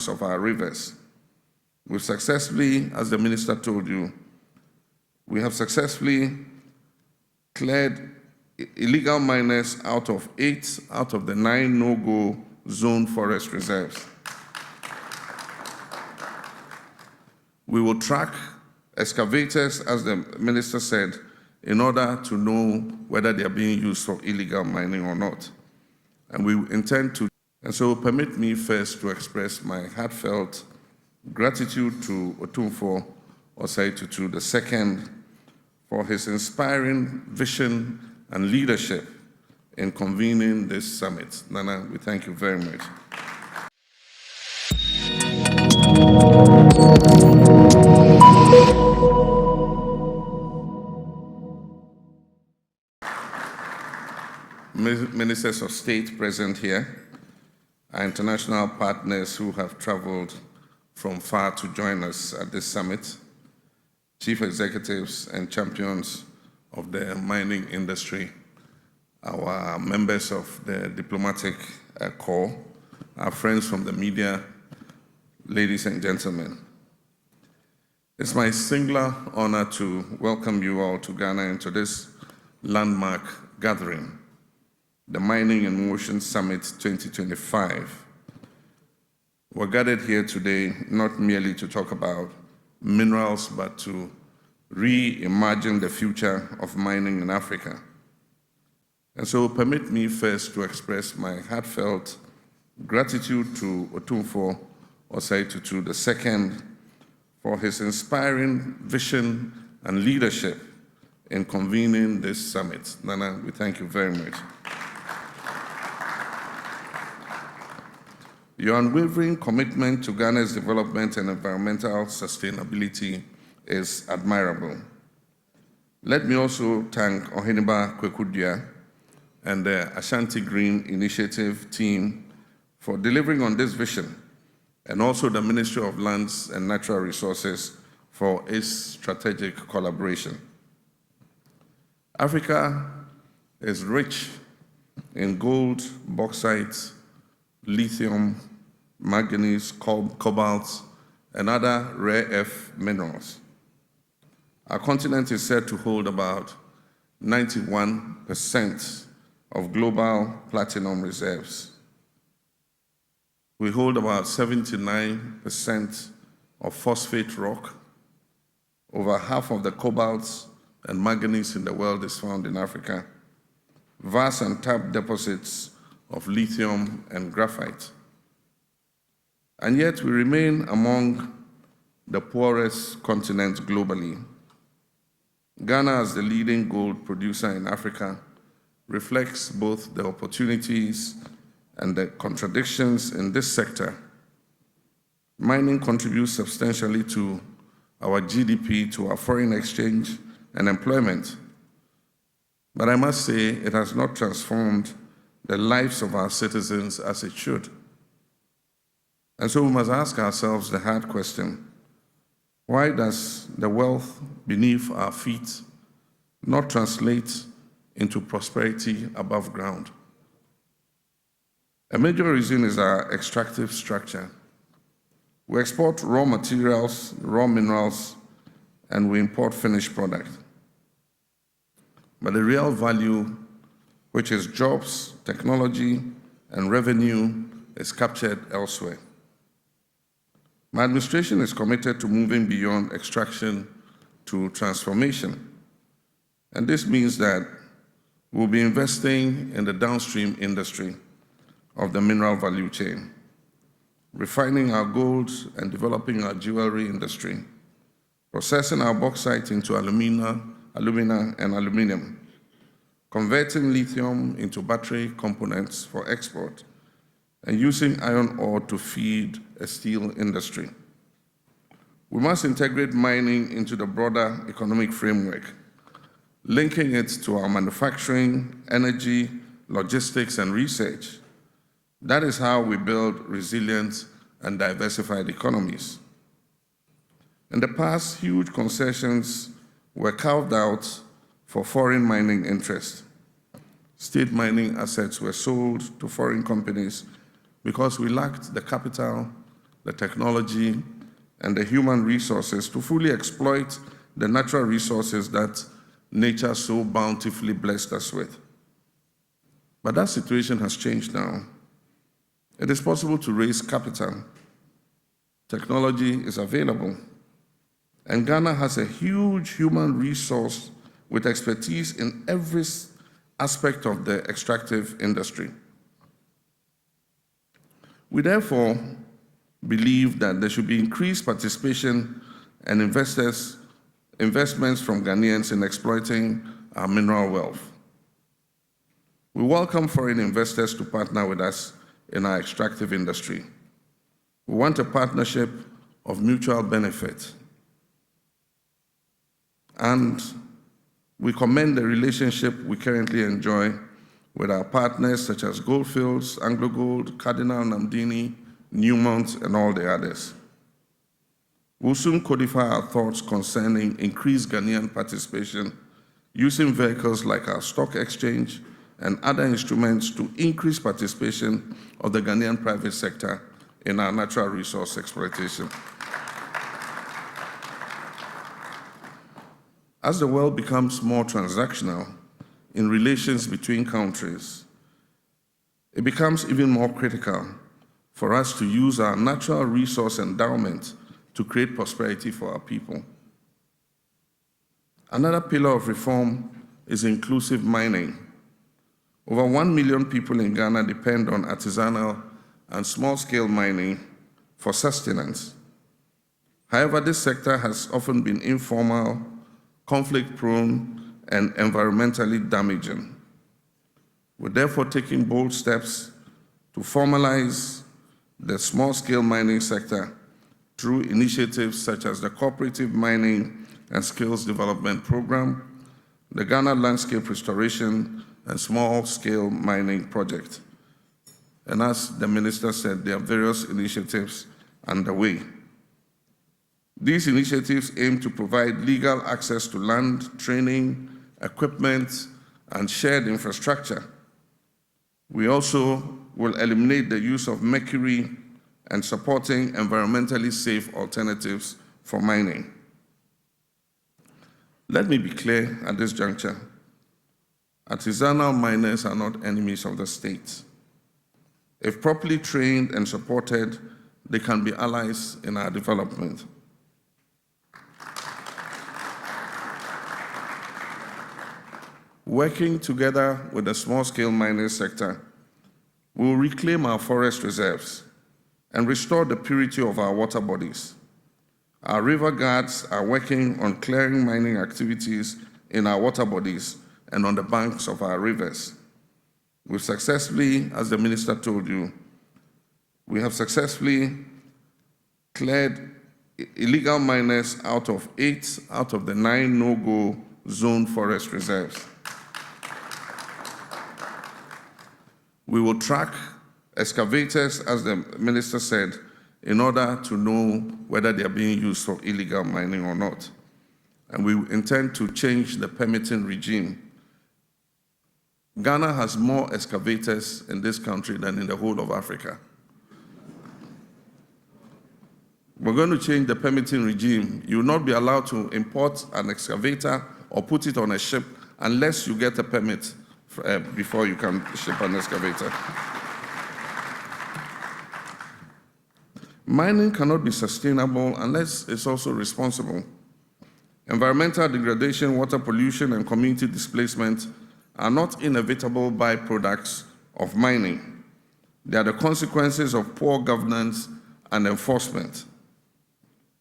of our rivers. We've successfully, as the minister told you, we have successfully cleared illegal miners out of 8 out of the 9 no-go zone forest reserves. We will track excavators, as the minister said, in order to know whether they are being used for illegal mining or not. And we intend to. And so permit me first to express my heartfelt gratitude to Otumfuo Osei-Tutu II for his inspiring vision and leadership in convening this summit. Nana, we thank you very much. Ministers of State present here, our international partners who have traveled from far to join us at this summit, chief executives and champions of the mining industry, our members of the diplomatic corps, our friends from the media, ladies and gentlemen. It's my singular honor to welcome you all to Ghana and to this landmark gathering, the Mining in Motion Summit 2025. We're gathered here today not merely to talk about minerals, but to reimagine the future of mining in Africa. And so permit me first to express my heartfelt gratitude to Otumfuo Osei-Tutu II for his inspiring vision and leadership in convening this summit. Nana, we thank you very much. Your unwavering commitment to Ghana's development and environmental sustainability is admirable. Let me also thank Oheniba Kwekudua and the Ashanti Green Initiative team for delivering on this vision, and also the Ministry of Lands and Natural Resources for its strategic collaboration. Africa is rich in gold, bauxite, lithium, manganese, cobalt, and other rare earth minerals. Our continent is said to hold about 91% of global platinum reserves. We hold about 79% of phosphate rock. Over half of the cobalt and manganese in the world is found in Africa. Vast untapped deposits of lithium and graphite. And yet we remain among the poorest continents globally. Ghana, as the leading gold producer in Africa, reflects both the opportunities and the contradictions in this sector. Mining contributes substantially to our GDP, to our foreign exchange and employment. But I must say, it has not transformed the lives of our citizens as it should. And so we must ask ourselves the hard question: why does the wealth beneath our feet not translate into prosperity above ground? A major reason is our extractive structure. We export raw materials, raw minerals, and we import finished product. But the real value, which is jobs, technology, and revenue, is captured elsewhere. My administration is committed to moving beyond extraction to transformation. And this means that we'll be investing in the downstream industry of the mineral value chain, refining our gold and developing our jewelry industry, processing our bauxite into alumina and aluminum, converting lithium into battery components for export, and using iron ore to feed a steel industry. We must integrate mining into the broader economic framework, linking it to our manufacturing, energy, logistics, and research. That is how we build resilient and diversified economies. In the past, huge concessions were carved out for foreign mining interests. State mining assets were sold to foreign companies because we lacked the capital the technology, and the human resources to fully exploit the natural resources that nature so bountifully blessed us with. But that situation has changed now. It is possible to raise capital. Technology is available. And Ghana has a huge human resource with expertise in every aspect of the extractive industry. We therefore believe that there should be increased participation and investments from Ghanaians in exploiting our mineral wealth. We welcome foreign investors to partner with us in our extractive industry. We want a partnership of mutual benefit. And we commend the relationship we currently enjoy with our partners such as Goldfields, AngloGold, Cardinal Namdini, Newmont, and all the others. We'll soon codify our thoughts concerning increased Ghanaian participation using vehicles like our stock exchange and other instruments to increase participation of the Ghanaian private sector in our natural resource exploitation. As the world becomes more transactional in relations between countries, it becomes even more critical for us to use our natural resource endowment to create prosperity for our people. Another pillar of reform is inclusive mining. Over 1 million people in Ghana depend on artisanal and small-scale mining for sustenance. However, this sector has often been informal, conflict-prone, and environmentally damaging. We're therefore taking bold steps to formalize the small-scale mining sector through initiatives such as the Cooperative Mining and Skills Development Program, the Ghana Landscape Restoration and Small-Scale Mining Project. And as the Minister said, there are various initiatives underway. These initiatives aim to provide legal access to land, training, equipment, and shared infrastructure. We also will eliminate the use of mercury and supporting environmentally safe alternatives for mining. Let me be clear at this juncture. Artisanal miners are not enemies of the state. If properly trained and supported, they can be allies in our development. Working together with the small-scale mining sector, we will reclaim our forest reserves and restore the purity of our water bodies. Our river guards are working on clearing mining activities in our water bodies and on the banks of our rivers. We've successfully, as the Minister told you, we have successfully cleared illegal miners out of 8 out of the 9 no-go zone forest reserves. We will track excavators, as the Minister said, in order to know whether they are being used for illegal mining or not. And we intend to change the permitting regime. Ghana has more excavators in this country than in the whole of Africa. We're going to change the permitting regime. You will not be allowed to import an excavator or put it on a ship unless you get a permit before you can ship an excavator. Mining cannot be sustainable unless it's also responsible. Environmental degradation, water pollution, and community displacement are not inevitable byproducts of mining. They are the consequences of poor governance and enforcement.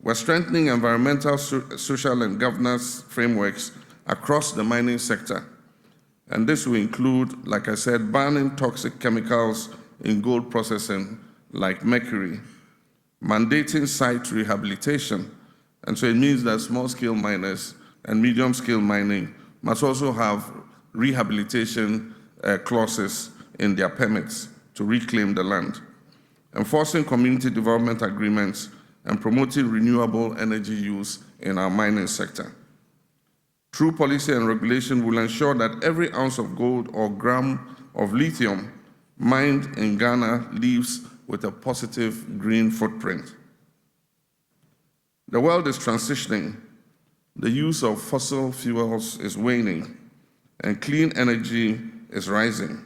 We're strengthening environmental, social, and governance frameworks across the mining sector. And this will include, like I said, banning toxic chemicals in gold processing like mercury, mandating site rehabilitation. And so it means that small-scale miners and medium-scale mining must also have rehabilitation clauses in their permits to reclaim the land, enforcing community development agreements, and promoting renewable energy use in our mining sector. Through policy and regulation, will ensure that every ounce of gold or gram of lithium mined in Ghana leaves with a positive green footprint. The world is transitioning. The use of fossil fuels is waning, and clean energy is rising.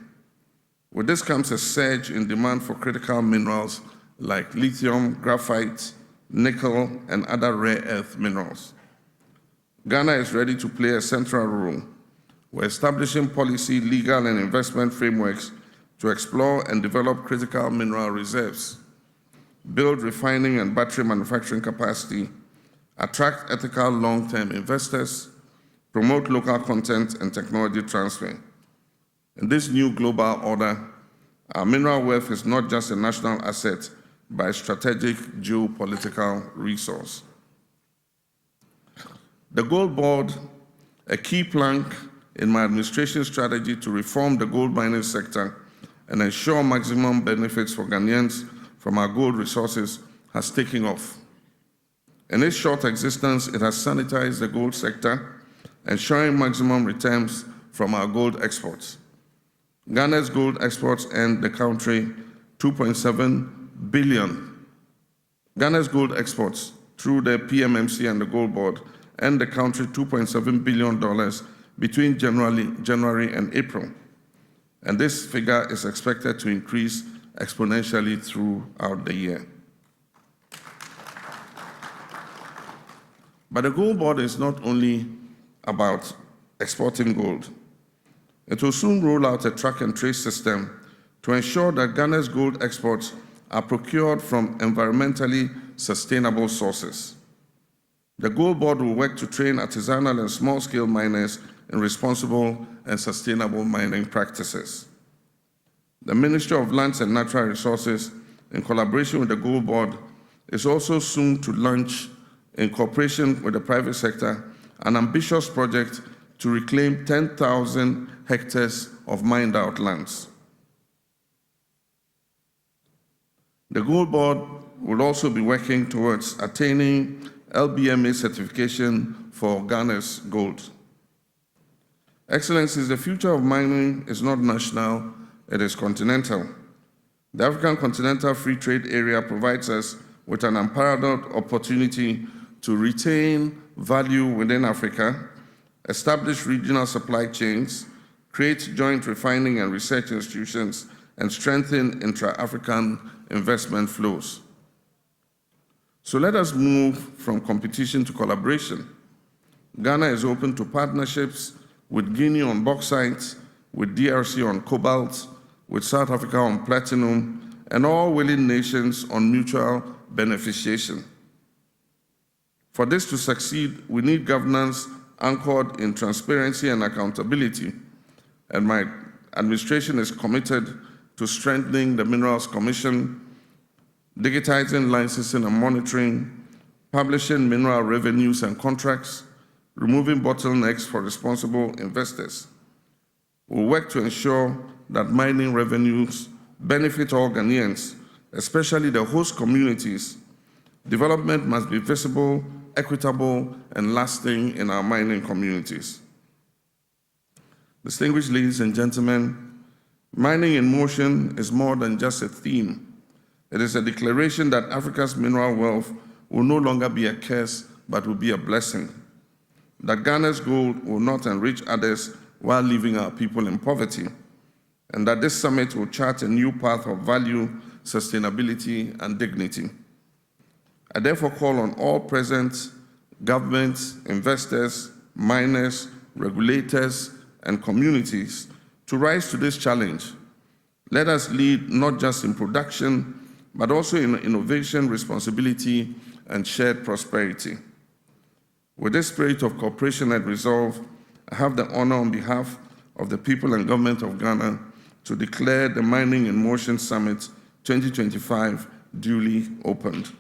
With this comes a surge in demand for critical minerals like lithium, graphite, nickel, and other rare earth minerals. Ghana is ready to play a central role. We're establishing policy, legal, and investment frameworks to explore and develop critical mineral reserves, build refining and battery manufacturing capacity, attract ethical long-term investors, promote local content and technology transfer. In this new global order, our mineral wealth is not just a national asset, but a strategic geopolitical resource. The Gold Board, a key plank in my administration strategy to reform the gold mining sector and ensure maximum benefits for Ghanaians from our gold resources, has taken off. In its short existence, it has sanitized the gold sector, ensuring maximum returns from our gold exports. Ghana's gold exports earned the country $2.7 billion. Ghana's gold exports through the PMMC and the Gold Board earned the country $2.7 billion between January and April. And this figure is expected to increase exponentially throughout the year. But the Gold Board is not only about exporting gold. It will soon roll out a track and trace system to ensure that Ghana's gold exports are procured from environmentally sustainable sources. The Gold Board will work to train artisanal and small-scale miners in responsible and sustainable mining practices. The Ministry of Lands and Natural Resources, in collaboration with the Gold Board, is also soon to launch, in cooperation with the private sector, an ambitious project to reclaim 10,000 hectares of mined-out lands. The Gold Board will also be working towards attaining LBMA certification for Ghana's gold. Excellencies, the future of mining is not national, it is continental. The African Continental Free Trade Area provides us with an unparalleled opportunity to retain value within Africa, establish regional supply chains, create joint refining and research institutions, and strengthen intra-African investment flows. So let us move from competition to collaboration. Ghana is open to partnerships with Guinea on bauxite, with DRC on cobalt, with South Africa on platinum, and all willing nations on mutual beneficiation. For this to succeed, we need governance anchored in transparency and accountability, and my administration is committed to strengthening the Minerals Commission, digitizing licensing and monitoring, publishing mineral revenues and contracts, removing bottlenecks for responsible investors. We'll work to ensure that mining revenues benefit all Ghanaians, especially the host communities. Development must be visible, equitable, and lasting in our mining communities. Distinguished ladies and gentlemen, mining in motion is more than just a theme. It is a declaration that Africa's mineral wealth will no longer be a curse, but will be a blessing. That Ghana's gold will not enrich others while leaving our people in poverty. And that this summit will chart a new path of value, sustainability, and dignity. I therefore call on all present, governments, investors, miners, regulators, and communities to rise to this challenge. Let us lead not just in production, but also in innovation, responsibility, and shared prosperity. With this spirit of cooperation and resolve, I have the honor on behalf of the people and government of Ghana to declare the Mining in Motion Summit 2025 duly opened.